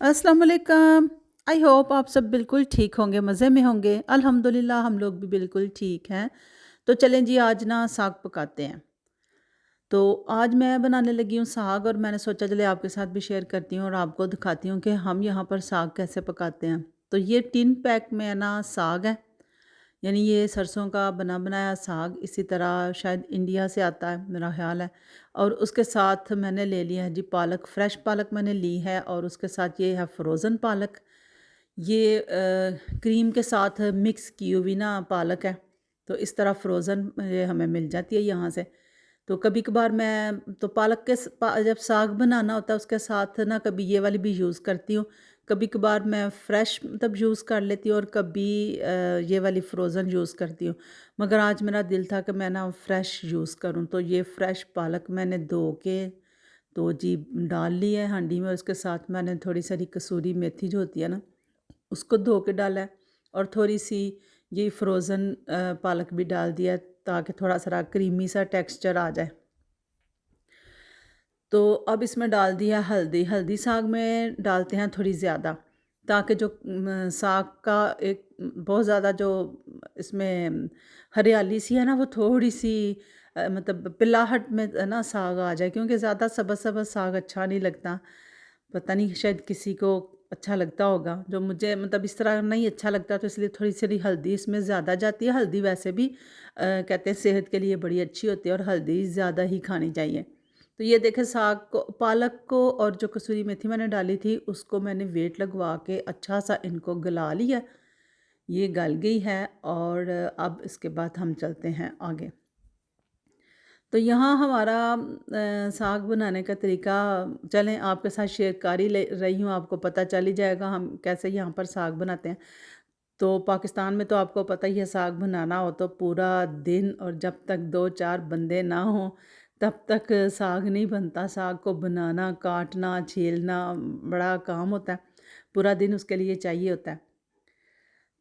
अस्सलाम वालेकुम। I hope आप सब बिल्कुल ठीक होंगे, मज़े में होंगे। अल्हम्दुलिल्लाह हम लोग भी बिल्कुल ठीक हैं। तो चलें जी आज ना साग पकाते हैं। तो आज मैं बनाने लगी हूँ साग और मैंने सोचा चले आपके साथ भी शेयर करती हूँ और आपको दिखाती हूँ कि हम यहाँ पर साग कैसे पकाते हैं। तो ये टिन पैक में ना साग है, यानी ये सरसों का बना बनाया साग इसी तरह शायद इंडिया से आता है मेरा ख़्याल है। और उसके साथ मैंने ले लिया है जी पालक, फ्रेश पालक मैंने ली है और उसके साथ ये है फ्रोज़न पालक। ये क्रीम के साथ मिक्स की हुई ना पालक है। तो इस तरह फ्रोज़न ये हमें मिल जाती है यहाँ से। तो कभी-कभार मैं तो पालक के जब साग बनाना होता है उसके साथ ना कभी ये वाली भी यूज़ करती हूँ। कभी-कभार मैं फ्रेश मतलब यूज़ कर लेती हूँ और कभी ये वाली फ्रोज़न यूज़ करती हूँ। मगर आज मेरा दिल था कि मैं ना फ्रेश यूज़ करूँ, तो ये फ्रेश पालक मैंने धो के तो जी डाल ली है हांडी में। उसके साथ मैंने थोड़ी सारी कसूरी मेथी जो होती है ना, उसको धो के डाला है और थोड़ी-सी ये फ्रोज़न पालक भी डाल दिया है ताकि थोड़ा-सा क्रीमी सा टेक्सचर आ जाए। तो अब इसमें डाल दिया हल्दी, हल्दी साग में डालते हैं थोड़ी ज़्यादा ताकि जो साग का एक बहुत ज़्यादा जो इसमें हरियाली सी है ना वो थोड़ी-सी मतलब पिलाहट में ना साग आ जाए, क्योंकि ज़्यादा सब्ज़-सब्ज़ साग अच्छा नहीं लगता। पता नहीं शायद किसी को अच्छा लगता होगा, जो मुझे मतलब इस तरह नहीं अच्छा लगता, तो इसलिए थोड़ी-सी हल्दी इसमें ज़्यादा जाती है। हल्दी वैसे भी कहते हैं सेहत के लिए बड़ी अच्छी होती है और हल्दी ज़्यादा ही खानी चाहिए। तो ये देखें साग को, पालक को और जो कसूरी मेथी मैंने डाली थी उसको मैंने वेट लगवा के अच्छा सा इनको गला लिया। ये गल गई है और अब इसके बाद हम चलते हैं आगे। तो यहाँ हमारा साग बनाने का तरीका चलें आपके साथ शेयर कर ही ले रही हूँ, आपको पता चल ही जाएगा हम कैसे यहाँ पर साग बनाते हैं। तो पाकिस्तान में तो आपको पता ही है साग बनाना हो तो पूरा दिन, और जब तक 2-4 बंदे ना हों तब तक साग नहीं बनता। साग को बनाना, काटना, छीलना बड़ा काम होता है। पूरा दिन उसके लिए चाहिए होता है।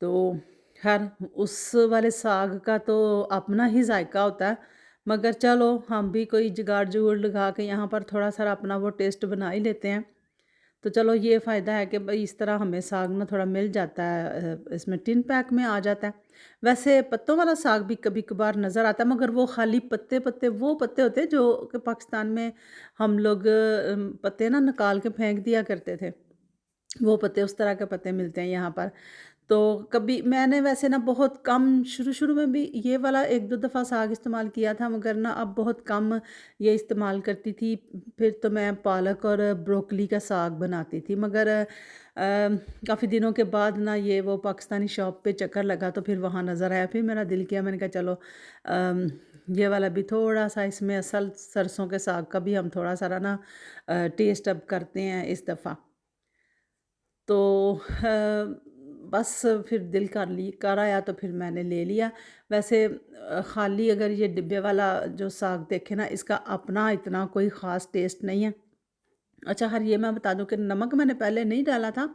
तो ख़ैर उस वाले साग का तो अपना ही ज़ायक़ा होता है, मगर चलो हम भी कोई जुगाड़-जुगुड़ लगा के यहाँ पर थोड़ा-सा अपना वो टेस्ट बना ही लेते हैं। तो चलो ये फ़ायदा है कि भई इस तरह हमें साग ना थोड़ा मिल जाता है, इसमें टिन पैक में आ जाता है। वैसे पत्तों वाला साग भी कभी-कभार नज़र आता है, मगर वो खाली पत्ते-पत्ते वो पत्ते होते हैं जो कि पाकिस्तान में हम लोग पत्ते ना निकाल के फेंक दिया करते थे। वो पत्ते, उस तरह के पत्ते मिलते हैं यहाँ पर। तो कभी मैंने वैसे ना बहुत कम शुरू-शुरू में भी ये वाला 1-2 दफ़ा साग इस्तेमाल किया था, मगर ना अब बहुत कम ये इस्तेमाल करती थी। फिर तो मैं पालक और ब्रोकली का साग बनाती थी, मगर काफ़ी दिनों के बाद ना ये वो पाकिस्तानी शॉप पे चक्कर लगा तो फिर वहाँ नज़र आया। फिर मेरा दिल किया, मैंने कहा चलो अम, ये वाला भी थोड़ा-सा इसमें असल सरसों के साग का भी हम थोड़ा-सा ना टेस्ट अब करते हैं इस दफ़ा। तो बस फिर दिल कर आया तो फिर मैंने ले लिया। वैसे खाली अगर ये डिब्बे वाला जो साग देखें ना, इसका अपना इतना कोई ख़ास टेस्ट नहीं है। अच्छा ख़ैर ये मैं बता दूँ कि नमक मैंने पहले नहीं डाला था।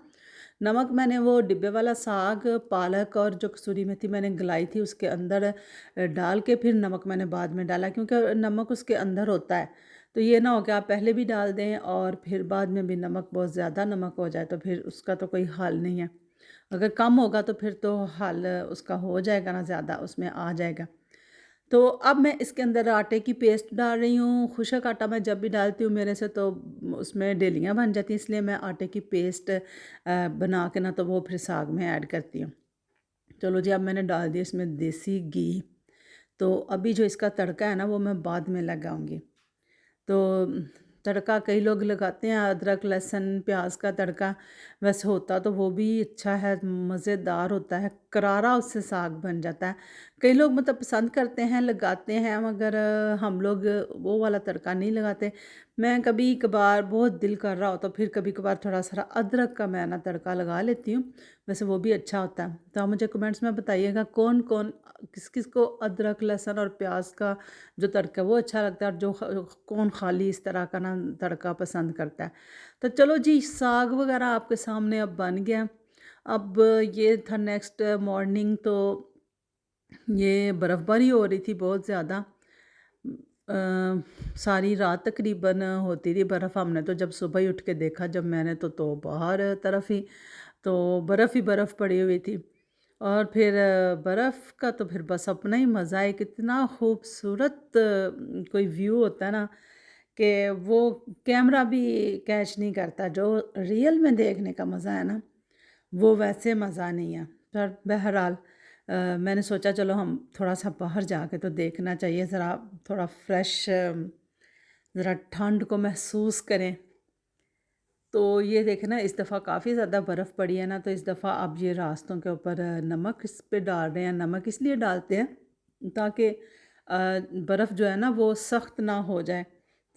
नमक मैंने वो डिब्बे वाला साग, पालक और जो कसूरी मेथी मैंने गलाई थी उसके अंदर डाल के फिर नमक मैंने बाद में डाला, क्योंकि नमक उसके अंदर होता है। तो ये ना हो कि आप पहले भी डाल दें और फिर बाद में भी नमक बहुत ज़्यादा नमक हो जाए तो फिर उसका तो कोई हाल नहीं है। अगर कम होगा तो फिर तो हल उसका हो जाएगा ना, ज़्यादा उसमें आ जाएगा। तो अब मैं इसके अंदर आटे की पेस्ट डाल रही हूँ। खुशक आटा मैं जब भी डालती हूँ मेरे से तो उसमें डेलियाँ बन जाती हैं, इसलिए मैं आटे की पेस्ट बना के ना तो वो फिर साग में ऐड करती हूँ। चलो जी अब मैंने डाल दिया इसमें देसी घी। तो अभी जो इसका तड़का है ना वो मैं बाद में लगाऊंगी। तो तड़का कई लोग लगाते हैं अदरक, लहसुन, प्याज का तड़का। वैसे होता तो वो भी अच्छा है, मज़ेदार होता है, करारा उससे साग बन जाता है। कई लोग मतलब पसंद करते हैं, लगाते हैं, मगर हम लोग वो वाला तड़का नहीं लगाते। मैं कभी कभार बहुत दिल कर रहा हो तो फिर कभी कभार थोड़ा सा अदरक का मैं ना तड़का लगा लेती हूँ। वैसे वो भी अच्छा होता है। तो आप मुझे कमेंट्स में बताइएगा कौन कौन किस किस को अदरक, लहसुन और प्याज का जो तड़का है वो अच्छा लगता है और जो कौन खाली इस तरह का ना तड़का पसंद करता है। तो चलो जी साग वगैरह आपके सामने अब बन गया। अब ये था नेक्स्ट मॉर्निंग, तो ये बर्फ़बारी हो रही थी बहुत ज़्यादा। सारी रात तकरीबन होती रही बर्फ़। हमने तो जब सुबह ही उठ के देखा जब मैंने तो बाहर तरफ ही तो बर्फ़ ही बर्फ़ पड़ी हुई थी। और फिर बर्फ़ का तो फिर बस अपना ही मज़ा है, कितना खूबसूरत कोई व्यू होता है ना कि वो कैमरा भी कैच नहीं करता। जो रियल में देखने का मज़ा है ना, वो वैसे मज़ा नहीं है। पर बहरहाल मैंने सोचा चलो हम थोड़ा-सा बाहर जाके तो देखना चाहिए, ज़रा थोड़ा फ्रेश, ज़रा ठंड को महसूस करें। तो ये देखें ना, इस दफ़ा काफ़ी ज़्यादा बर्फ़ पड़ी है ना, तो इस दफ़ा अब ये रास्तों के ऊपर नमक इस पे डाल रहे हैं। नमक इसलिए डालते हैं ताकि बर्फ़ जो है ना वो सख्त ना हो जाए,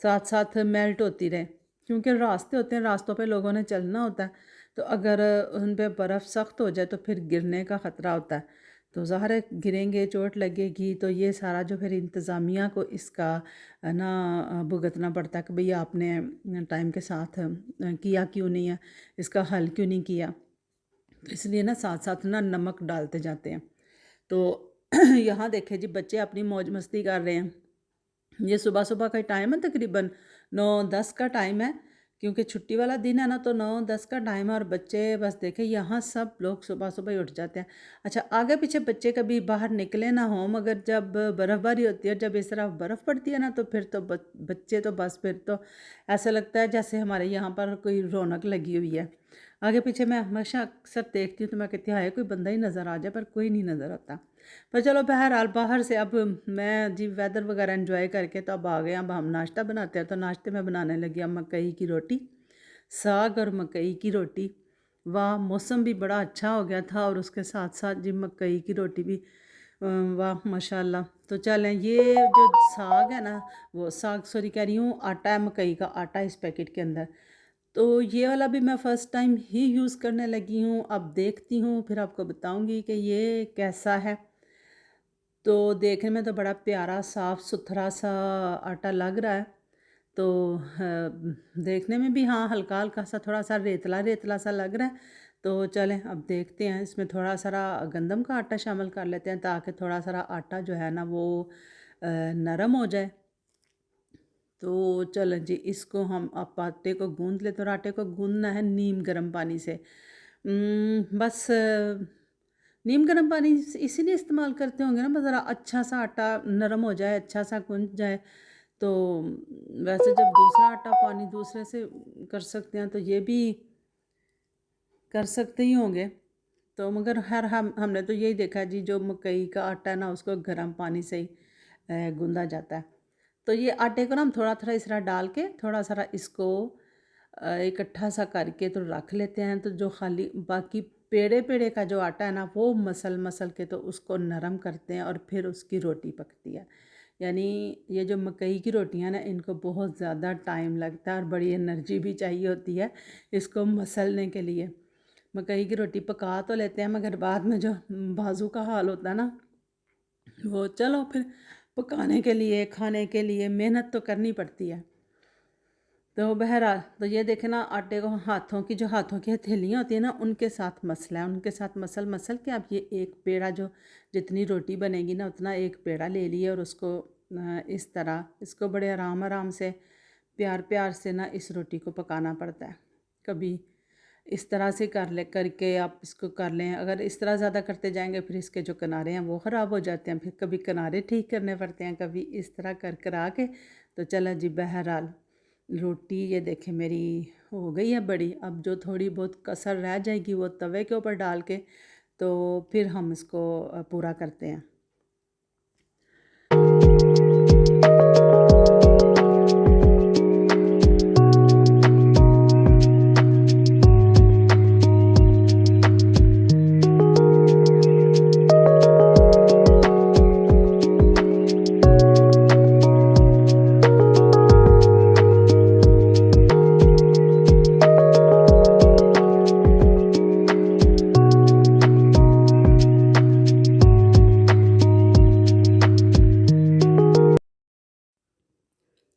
साथ-साथ मेल्ट होती रहे। क्योंकि रास्ते होते हैं, रास्तों पे लोगों ने चलना होता है, तो अगर उन पे बर्फ़ सख्त हो जाए तो फिर गिरने का ख़तरा होता है। तो ज़ाहिर है गिरेंगे, चोट लगेगी, तो ये सारा जो फिर इंतज़ामिया को इसका ना भुगतना पड़ता है कि भई आपने टाइम के साथ किया क्यों नहीं है, इसका हल क्यों नहीं किया। तो इसलिए ना साथ-साथ ना नमक डालते जाते हैं। तो यहाँ देखें जी, बच्चे अपनी मौज मस्ती कर रहे हैं। ये सुबह-सुबह का टाइम है, तकरीबन 9-10 का टाइम है, क्योंकि छुट्टी वाला दिन है ना, तो 9-10 का टाइम है और बच्चे बस देखें यहाँ सब लोग सुबह-सुबह ही उठ जाते हैं। अच्छा, आगे-पीछे बच्चे कभी बाहर निकले ना हों, मगर जब बर्फ़बारी होती है, जब इस तरह बर्फ़ पड़ती है ना, तो फिर तो बच्चे तो बस फिर तो ऐसा लगता है जैसे हमारे यहाँ पर कोई रौनक लगी हुई है। आगे-पीछे मैं हमेशा अक्सर देखती हूँ तो मैं कहती हूँ हाय कोई बंदा ही नज़र आ जाए, पर कोई नहीं नज़र आता। पर चलो बहरहाल बाहर से अब मैं जी वेदर वगैरह एंजॉय करके तो अब आ गए। अब हम नाश्ता बनाते हैं, तो नाश्ते में बनाने लगी अब मकई की रोटी, साग और मकई की रोटी। वाह! मौसम भी बड़ा अच्छा हो गया था और उसके साथ-साथ जी मकई की रोटी भी वाह माशाल्लाह। तो चलें, ये जो साग है ना, वो साग सॉरी कह रही हूँ, आटा है, मकई का आटा इस पैकेट के अंदर। तो ये वाला भी मैं फ़र्स्ट टाइम ही यूज़ करने लगी हूँ। अब देखती हूँ, फिर आपको बताऊँगी कि ये कैसा है। तो देखने में तो बड़ा प्यारा साफ-सुथरा सा आटा लग रहा है। तो देखने में भी हाँ, हल्का-हल्का सा थोड़ा-सा रेतला-रेतला सा लग रहा है। तो चलें अब देखते हैं, इसमें थोड़ा-सा गंदम का आटा शामिल कर लेते हैं ताकि थोड़ा-सा आटा जो है ना वो नरम हो जाए। तो चलें जी, इसको हम अब आटे को गूँध लेते हैं और आटे को गूँधना है नीम गर्म पानी से। बस नीम गर्म पानी इसीलिए इस्तेमाल करते होंगे ना, बस ज़रा अच्छा सा आटा नरम हो जाए, अच्छा सा गूँध जाए। तो वैसे जब दूसरा आटा पानी दूसरे से कर सकते हैं, तो ये भी कर सकते ही होंगे। तो मगर ख़ैर हमने तो यही देखा है जी, जो मकई का आटा है ना उसको गर्म पानी से ही गूँधा जाता है। तो ये आटे को ना हम थोड़ा-थोड़ा इस तरह डाल के थोड़ा-सा इसको इकट्ठा सा करके तो रख लेते हैं। तो जो खाली बाकी पेड़े-पेड़े का जो आटा है ना, वो मसल-मसल के तो उसको नरम करते हैं और फिर उसकी रोटी पकती है। यानी ये जो मकई की रोटियाँ ना, इनको बहुत ज़्यादा टाइम लगता है और बड़ी एनर्जी भी चाहिए होती है इसको मसलने के लिए। मकई की रोटी पका तो लेते हैं, मगर बाद में जो बाजू का हाल होता है ना, वो चलो फिर पकाने के लिए, खाने के लिए मेहनत तो करनी पड़ती है। तो बहरहाल, तो ये देखें ना, आटे को हाथों की हथेलियाँ होती हैं ना, उनके साथ मसला है, उनके साथ मसल-मसल के अब ये एक पेड़ा जो जितनी रोटी बनेगी ना उतना एक पेड़ा ले लिए और उसको इस तरह इसको बड़े आराम-आराम से, प्यार-प्यार से ना इस रोटी को पकाना पड़ता है। कभी इस तरह से करके आप इसको कर लें। अगर इस तरह ज़्यादा करते जाएँगे फिर इसके जो किनारे हैं वो ख़राब हो जाते हैं। फिर कभी किनारे ठीक करने पड़ते हैं, कभी इस तरह करा के। तो चला जी, बहरहाल रोटी ये देखें मेरी हो गई है बड़ी। अब जो थोड़ी बहुत कसर रह जाएगी वो तवे के ऊपर डाल के तो फिर हम इसको पूरा करते हैं।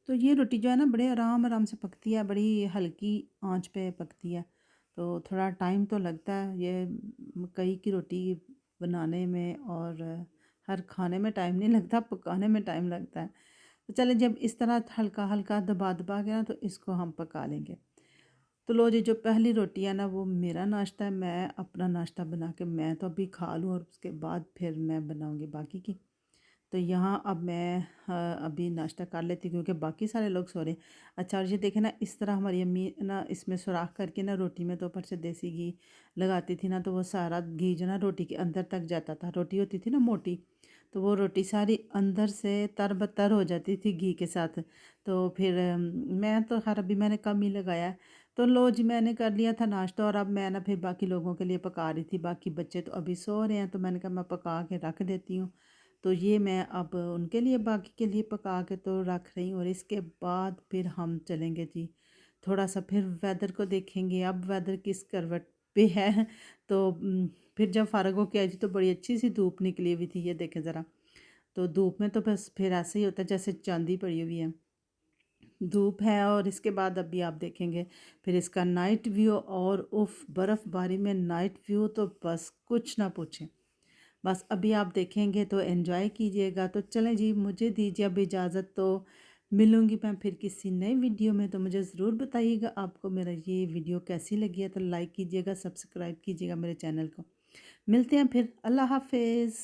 तो ये रोटी जो है ना बड़े आराम-आराम से पकती है, बड़ी हल्की आँच पे पकती है। तो थोड़ा टाइम तो लगता है ये मकई की रोटी बनाने में, और हर खाने में टाइम नहीं लगता, पकाने में टाइम लगता है। तो चलें जब इस तरह हल्का हल्का दबा दबा के ना तो इसको हम पका लेंगे। तो लो जी, जो पहली रोटी है ना वो मेरा नाश्ता है, मैं अपना नाश्ता बना के मैं तो अभी खा लूँ और उसके बाद फिर मैं बनाऊँगी बाकी की। तो यहाँ अब मैं अभी नाश्ता कर लेती हूँ क्योंकि बाकी सारे लोग सो रहे हैं। अच्छा, और ये देखें ना, इस तरह हमारी अम्मी ना इसमें सुराख करके ना रोटी में तो ऊपर से देसी घी लगाती थी ना, तो वो सारा घी जो ना रोटी के अंदर तक जाता था। रोटी होती थी ना मोटी, तो वो रोटी सारी अंदर से तर-बतर हो जाती थी घी के साथ। तो फिर मैं तो खैर अभी मैंने कम ही लगाया है। तो लो जी, मैंने कर लिया था नाश्ता और अब मैं ना फिर बाकी लोगों के लिए पका रही थी। बाकी बच्चे तो अभी सो रहे हैं, तो मैंने कहा मैं पका के रख देती हूँ। तो ये मैं अब उनके लिए बाकी के लिए पका के तो रख रही हूँ और इसके बाद फिर हम चलेंगे जी, थोड़ा सा फिर वेदर को देखेंगे अब वेदर किस करवट पे है। तो फिर जब फारग होके आई थी तो बड़ी अच्छी सी धूप निकली हुई थी, ये देखें ज़रा। तो धूप में तो बस फिर ऐसे ही होता है जैसे चांदी पड़ी हुई है, धूप है। और इसके बाद अभी आप देखेंगे फिर इसका नाइट व्यू, और उफ, बर्फ़बारी में नाइट व्यू तो बस कुछ ना पूछें। बस अभी आप देखेंगे तो एंजॉय कीजिएगा। तो चलें जी, मुझे दीजिए अब इजाज़त। तो मिलूँगी मैं फिर किसी नई वीडियो में। तो मुझे ज़रूर बताइएगा आपको मेरा ये वीडियो कैसी लगी है। तो लाइक कीजिएगा, सब्सक्राइब कीजिएगा मेरे चैनल को। मिलते हैं फिर, अल्लाह हाफ़िज़।